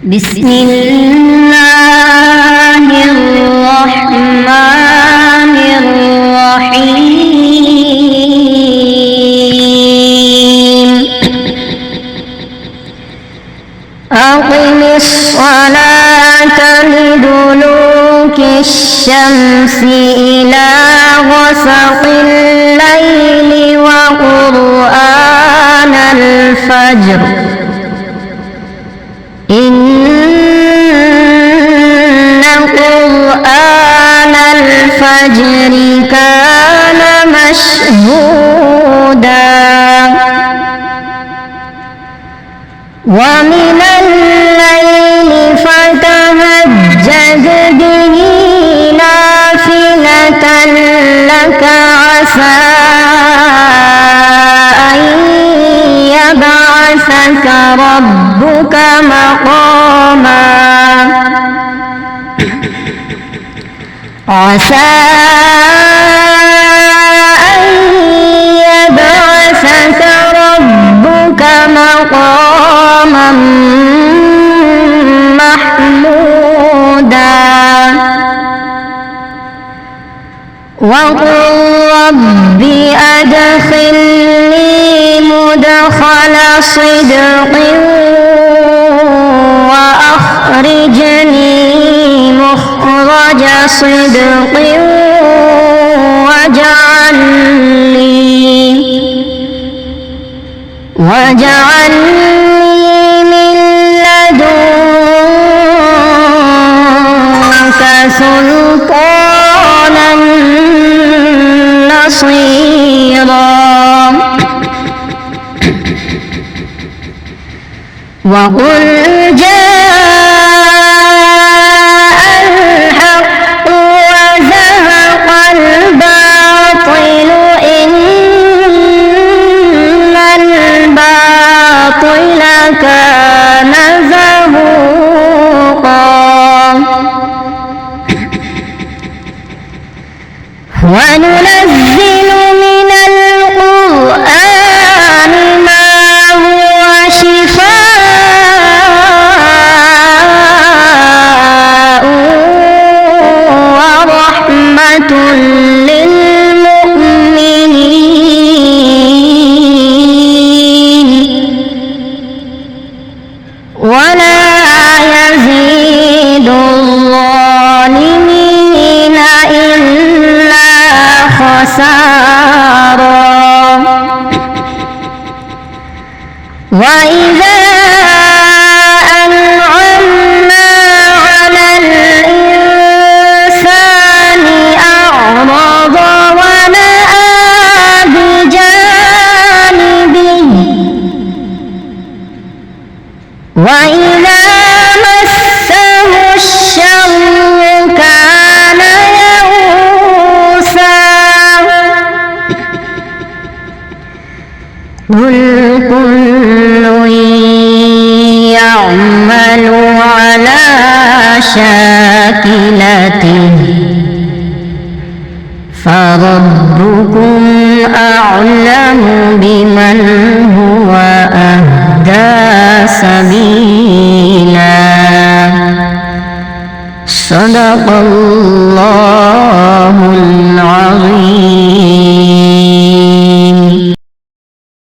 بسم الله الرحمن الرحيم أقم الصلاة لدلوك الشمس إلى غسق الليل وقرآن الفجر إن قرآن الفجر كان مشهودا ومن الليل فتهجد به نافلة لك عسى أن يبعثك ربك مقاما عسى أن يبعثك ربك مقاما محمودا وقل رب أدخلني مدخل صدق وأخرجني مخرج صدق واجعلني من لدنك سلطانا نصيرا وقل جاء الحق وزهق الباطل إن الباطل كان زهوقا وننزل من القرآن ما هو شفاء ورحمة للمؤمنين ولا يزيد الظالمين إلا خسارا وإذا أنعمنا على الإنسان أعرض ونأى بجانبه وإذا مسه الشر كان يئوسا قل كل يعمل على شاكلته فربكم أعلم بمن هو أهدى سبيلا صدق الله العظيم